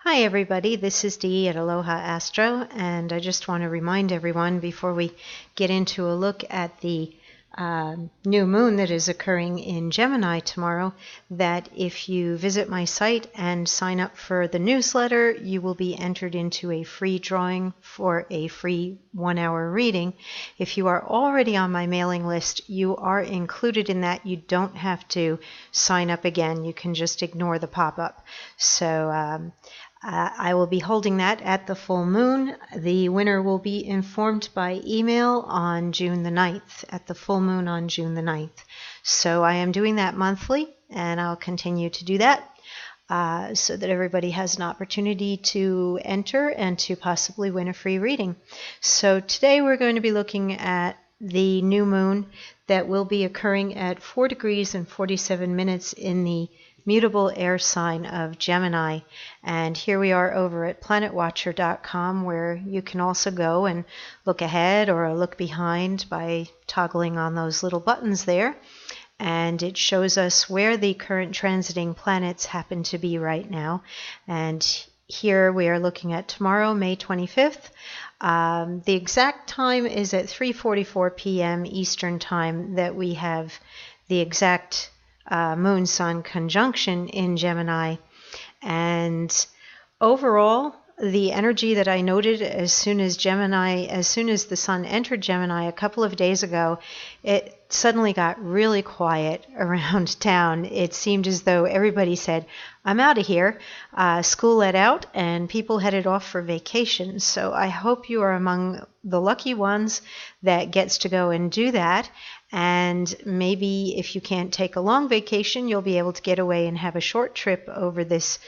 Hi everybody, this is Dee at Aloha Astro, and I just want to remind everyone before we get into a look at the new moon that is occurring in Gemini tomorrow, that if you visit my site and sign up for the newsletter, you will be entered into a free drawing for a free 1-hour reading. If you are already on my mailing list, you are included in that. You don't have to sign up again. You can just ignore the pop-up. So I will be holding that at the full moon. The winner will be informed by email on June the 9th, at the full moon on June the 9th. So I am doing that monthly, and I'll continue to do that so that everybody has an opportunity to enter and to possibly win a free reading. So today we're going to be looking at the new moon that will be occurring at 4 degrees and 47 minutes in the mutable air sign of Gemini. And here we are over at planetwatcher.com, where you can also go and look ahead or look behind by toggling on those little buttons there. And it shows us where the current transiting planets happen to be right now. And here we are looking at tomorrow, May 25th. The exact time is at 3:44 p.m. Eastern Time that we have the exact Moon-Sun conjunction in Gemini. And overall, the energy that I noted as soon as the Sun entered Gemini a couple of days ago, it suddenly got really quiet around town. It seemed as though everybody said, I'm out of here. School let out and people headed off for vacation. So I hope you are among the lucky ones that gets to go and do that. And maybe if you can't take a long vacation, you'll be able to get away and have a short trip over this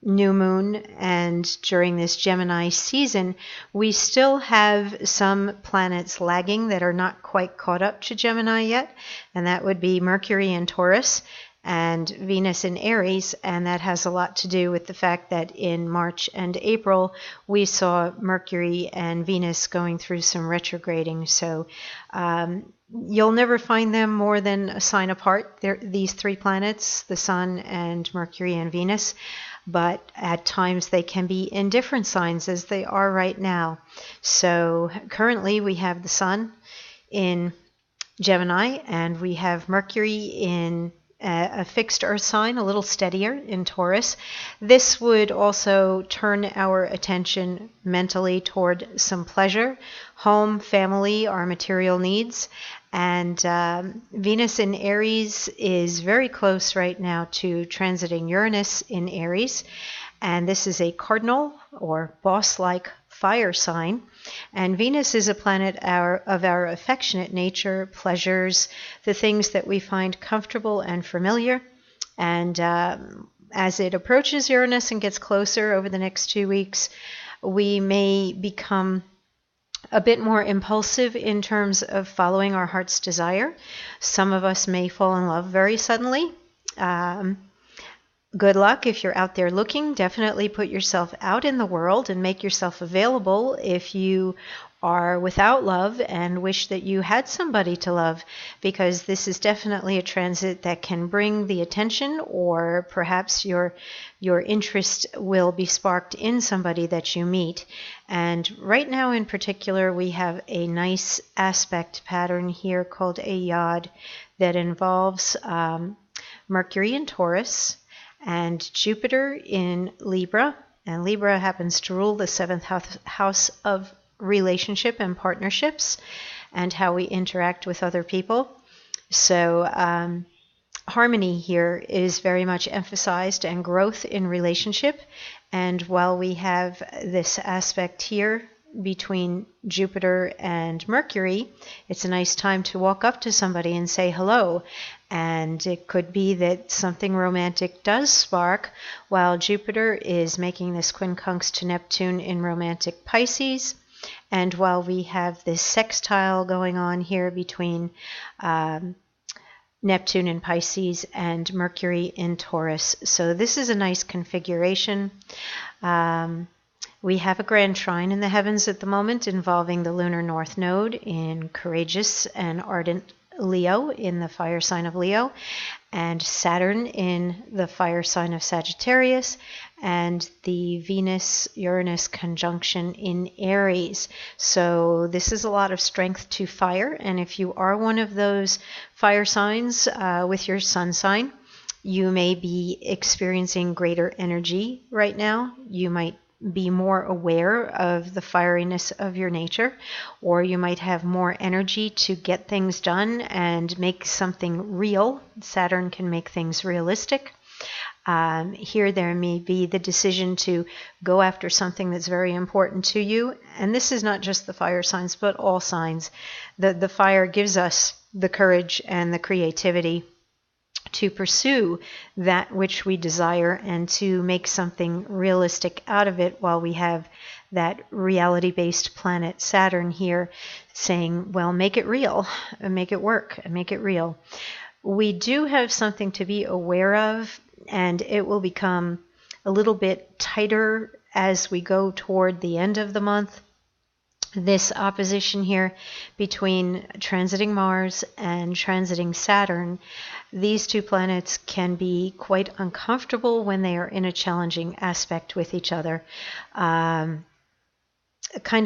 new moon. And during this Gemini season, we still have some planets lagging that are not quite caught up to Gemini yet, and that would be Mercury in Taurus and Venus in Aries. And that has a lot to do with the fact that in March and April we saw Mercury and Venus going through some retrograding. So you'll never find them more than a sign apart. These three planets, the Sun and Mercury and Venus, but at times they can be in different signs, as they are right now. So currently we have the Sun in Gemini, and we have Mercury in a fixed earth sign, a little steadier, in Taurus. This would also turn our attention mentally toward some pleasure, home, family, our material needs. And Venus in Aries is very close right now to transiting Uranus in Aries. And this is a cardinal or boss-like fire sign. And Venus is a planet of our affectionate nature, pleasures, the things that we find comfortable and familiar. And as it approaches Uranus and gets closer over the next 2 weeks, we may become a bit more impulsive in terms of following our heart's desire. Some of us may fall in love very suddenly. Good luck if you're out there looking. Definitely put yourself out in the world and make yourself available if you are without love and wish that you had somebody to love, because this is definitely a transit that can bring the attention, or perhaps your interest will be sparked in somebody that you meet. And right now in particular, we have a nice aspect pattern here called a yod that involves Mercury in Taurus and Jupiter in Libra. And Libra happens to rule the 7th house of relationship and partnerships and how we interact with other people. So harmony here is very much emphasized, and growth in relationship. And while we have this aspect here between Jupiter and Mercury, it's a nice time to walk up to somebody and say hello. And it could be that something romantic does spark while Jupiter is making this quincunx to Neptune in romantic Pisces. And while we have this sextile going on here between Neptune in Pisces and Mercury in Taurus. So this is a nice configuration. We have a grand trine in the heavens at the moment involving the lunar north node in courageous and ardent Leo, in the fire sign of Leo. and Saturn in the fire sign of Sagittarius, and the Venus-Uranus conjunction in Aries. So this is a lot of strength to fire, and if you are one of those fire signs with your sun sign, you may be experiencing greater energy right now. You might be more aware of the fieriness of your nature, or you might have more energy to get things done and make something real. Saturn can make things realistic. Here there may be the decision to go after something that's very important to you. And this is not just the fire signs, but all signs. The fire gives us the courage and the creativity to pursue that which we desire and to make something realistic out of it, while we have that reality-based planet Saturn here saying, well, make it real, and make it work, and make it real. We do have something to be aware of, and it will become a little bit tighter as we go toward the end of the month. This opposition here between transiting Mars and transiting Saturn, these two planets can be quite uncomfortable when they are in a challenging aspect with each other. Kind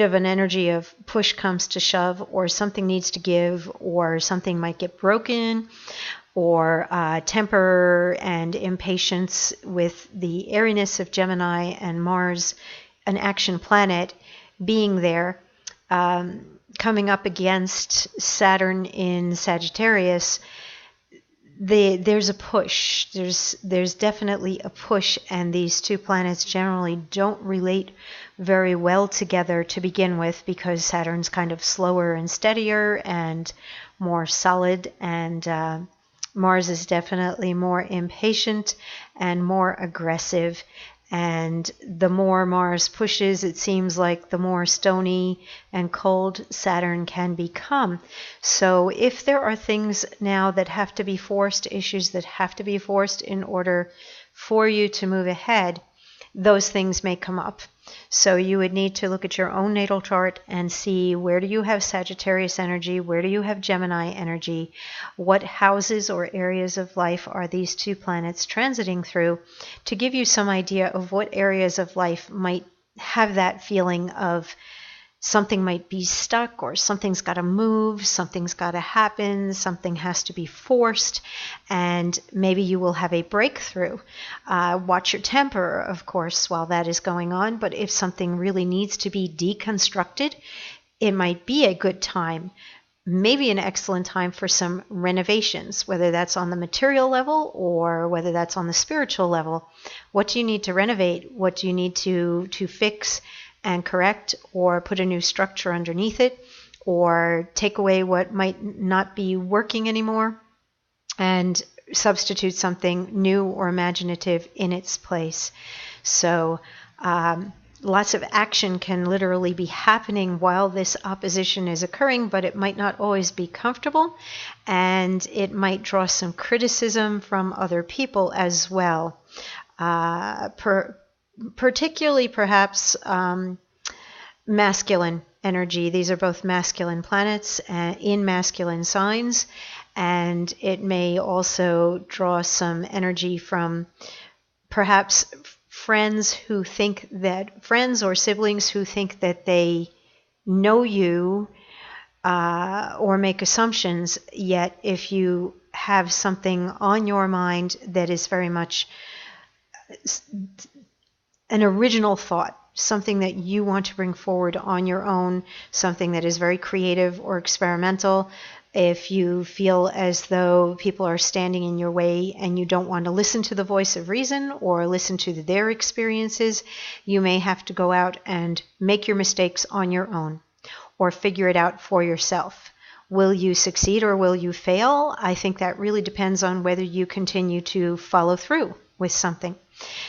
of an energy of push comes to shove, or something needs to give, or something might get broken, or temper and impatience with the airiness of Gemini and Mars, an action planet, being there. Coming up against Saturn in Sagittarius, there's a push. There's definitely a push, and these two planets generally don't relate very well together to begin with, because Saturn's kind of slower and steadier and more solid, and Mars is definitely more impatient and more aggressive. And the more Mars pushes, it seems like the more stony and cold Saturn can become. So if there are things now that have to be forced, issues that have to be forced in order for you to move ahead, those things may come up. So you would need to look at your own natal chart and see, where do you have Sagittarius energy? Where do you have Gemini energy? What houses or areas of life are these two planets transiting through, to give you some idea of what areas of life might have that feeling of something might be stuck, or something's got to move, something's got to happen, something has to be forced, and maybe you will have a breakthrough. Watch your temper, of course, while that is going on, but if something really needs to be deconstructed, it might be a good time, maybe an excellent time for some renovations, whether that's on the material level or whether that's on the spiritual level. What do you need to renovate? What do you need to fix and correct, or put a new structure underneath it, or take away what might not be working anymore and substitute something new or imaginative in its place? So lots of action can literally be happening while this opposition is occurring, but it might not always be comfortable, and it might draw some criticism from other people as well. Particularly perhaps masculine energy. These are both masculine planets in masculine signs, and it may also draw some energy from perhaps friends or siblings who think that they know you, or make assumptions, yet if you have something on your mind that is very much an original thought, something that you want to bring forward on your own, something that is very creative or experimental, if you feel as though people are standing in your way and you don't want to listen to the voice of reason or listen to their experiences, you may have to go out and make your mistakes on your own, or figure it out for yourself. Will you succeed or will you fail? I think that really depends on whether you continue to follow through with something.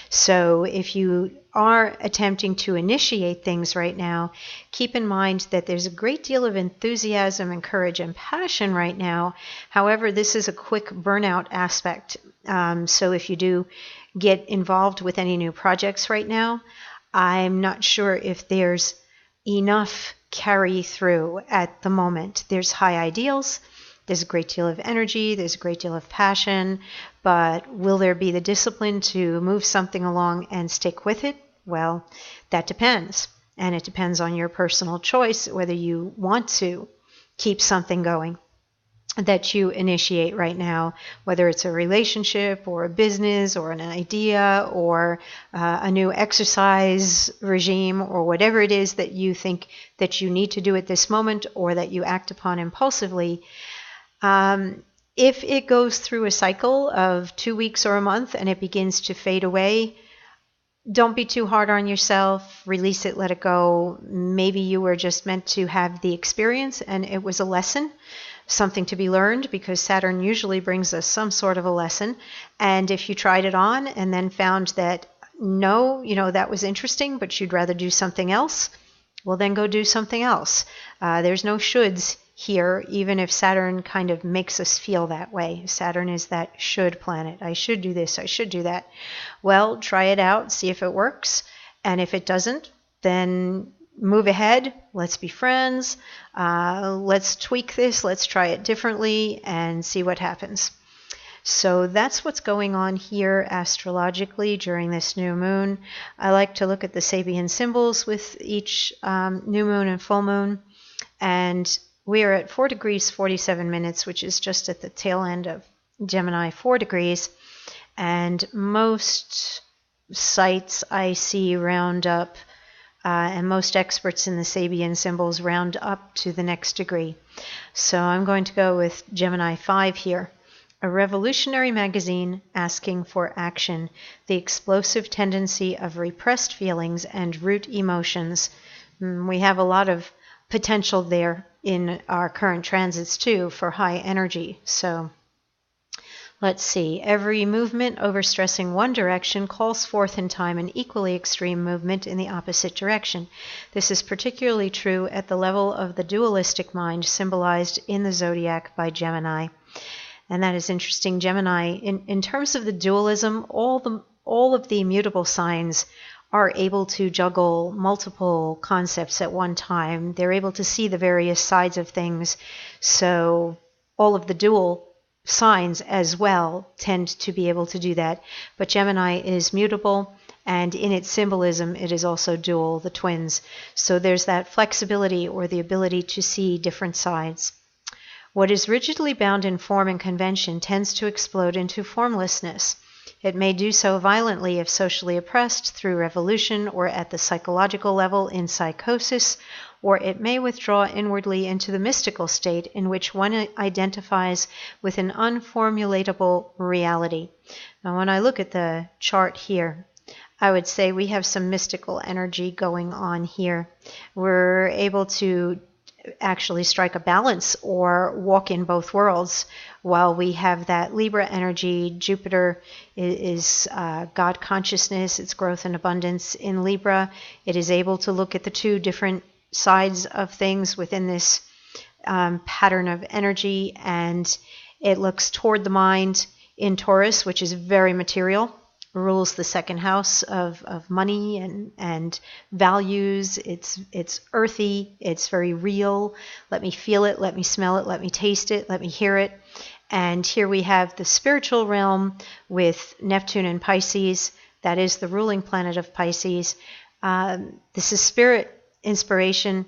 So if you are attempting to initiate things right now, keep in mind that there's a great deal of enthusiasm and courage and passion right now. However, this is a quick burnout aspect. So if you do get involved with any new projects right now, I'm not sure if there's enough carry through at the moment. There's high ideals, There's a great deal of energy, there's a great deal of passion, but will there be the discipline to move something along and stick with it? Well, that depends. And it depends on your personal choice whether you want to keep something going that you initiate right now, whether it's a relationship or a business or an idea or a new exercise regime or whatever it is that you think that you need to do at this moment or that you act upon impulsively. If it goes through a cycle of 2 weeks or a month and it begins to fade away, don't be too hard on yourself. Release it, let it go. Maybe you were just meant to have the experience and it was a lesson, something to be learned, because Saturn usually brings us some sort of a lesson. And if you tried it on and then found that no, that was interesting, but you'd rather do something else, well, then go do something else. There's no shoulds here, even if Saturn kind of makes us feel that way. Saturn is that should planet. I should do this, I should do that. Well, try it out, see if it works. And if it doesn't, then move ahead. Let's be friends. Let's tweak this. Let's try it differently and see what happens. So that's what's going on here astrologically during this new moon. I like to look at the Sabian symbols with each new moon and full moon. And we are at 4 degrees 47 minutes, which is just at the tail end of Gemini 4 degrees. And most sites I see round up, and most experts in the Sabian symbols round up to the next degree. So I'm going to go with Gemini 5 here. A revolutionary magazine asking for action, the explosive tendency of repressed feelings and root emotions. We have a lot of potential there in our current transits too for high energy. So let's see. Every movement overstressing one direction calls forth in time an equally extreme movement in the opposite direction. This is particularly true at the level of the dualistic mind symbolized in the zodiac by Gemini. And that is interesting. Gemini, in terms of the dualism, all of the mutable signs are able to juggle multiple concepts at one time. They're able to see the various sides of things. So all of the dual signs as well tend to be able to do that. But Gemini is mutable, and in its symbolism, it is also dual, the twins. So there's that flexibility or the ability to see different sides. What is rigidly bound in form and convention tends to explode into formlessness. It may do so violently if socially oppressed through revolution or at the psychological level in psychosis, or it may withdraw inwardly into the mystical state in which one identifies with an unformulatable reality. Now, when I look at the chart here, I would say we have some mystical energy going on here. We're able to actually strike a balance or walk in both worlds. While we have that Libra energy, Jupiter is God consciousness, it's growth and abundance in Libra. It is able to look at the two different sides of things within this pattern of energy, and it looks toward the mind in Taurus, which is very material, rules the second house of money and values. It's earthy, it's very real. Let me feel it, let me smell it, let me taste it, let me hear it. And here we have the spiritual realm with Neptune and Pisces. That is the ruling planet of Pisces. This is spirit inspiration,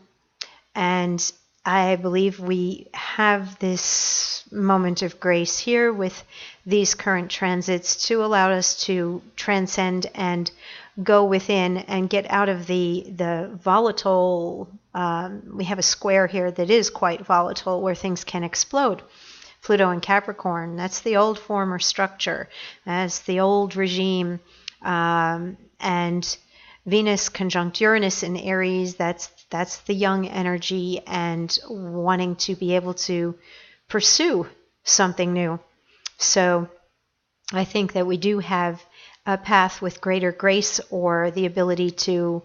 and I believe we have this moment of grace here with these current transits to allow us to transcend and go within and get out of the volatile. We have a square here that is quite volatile where things can explode. Pluto and Capricorn, that's the old form or structure. That's the old regime. And Venus conjunct Uranus in Aries, that's the young energy and wanting to be able to pursue something new. So I think that we do have a path with greater grace or the ability to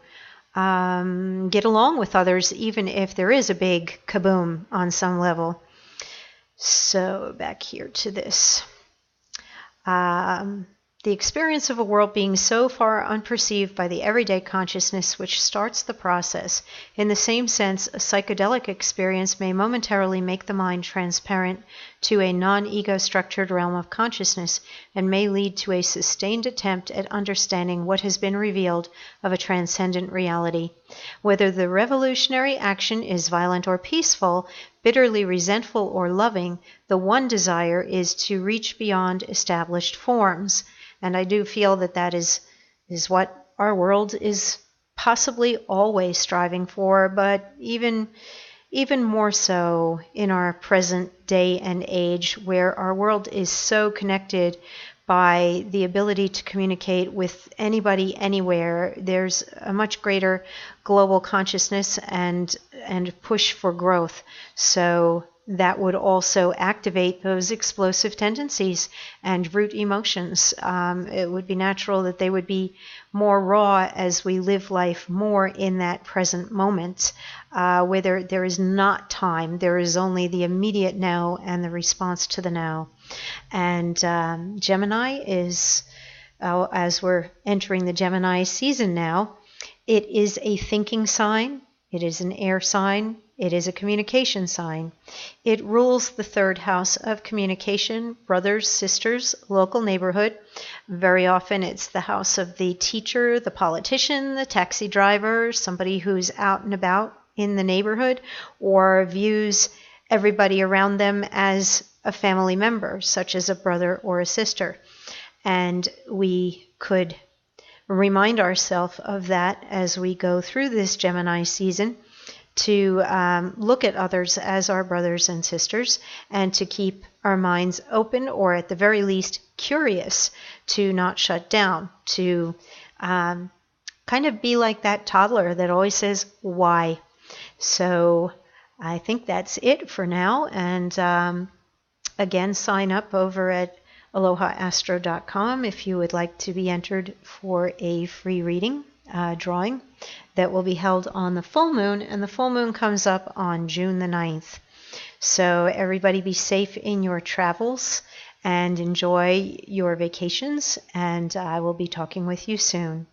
get along with others, even if there is a big kaboom on some level. So back here to this. the experience of a world being so far unperceived by the everyday consciousness which starts the process. In the same sense, a psychedelic experience may momentarily make the mind transparent to a non-ego structured realm of consciousness and may lead to a sustained attempt at understanding what has been revealed of a transcendent reality. Whether the revolutionary action is violent or peaceful, bitterly resentful or loving, the one desire is to reach beyond established forms. And I do feel that that is what our world is possibly always striving for, but even more so in our present day and age, where our world is so connected by the ability to communicate with anybody, anywhere. There's a much greater global consciousness and push for growth. So that would also activate those explosive tendencies and root emotions. It would be natural that they would be more raw as we live life more in that present moment, where there is not time. There is only the immediate now and the response to the now. And Gemini is, as we're entering the Gemini season now, it is a thinking sign. It is an air sign. It is a communication sign. It rules the third house of communication, brothers, sisters, local neighborhood. Very often it's the house of the teacher, the politician, the taxi driver, somebody who's out and about in the neighborhood or views everybody around them as a family member, such as a brother or a sister. And we could remind ourselves of that as we go through this Gemini season, to look at others as our brothers and sisters and to keep our minds open, or at the very least curious, to not shut down, to kind of be like that toddler that always says, why? So I think that's it for now. And again, sign up over at alohaastro.com if you would like to be entered for a free reading drawing that will be held on the full moon, and the full moon comes up on June the 9th. So everybody be safe in your travels and enjoy your vacations, and I will be talking with you soon.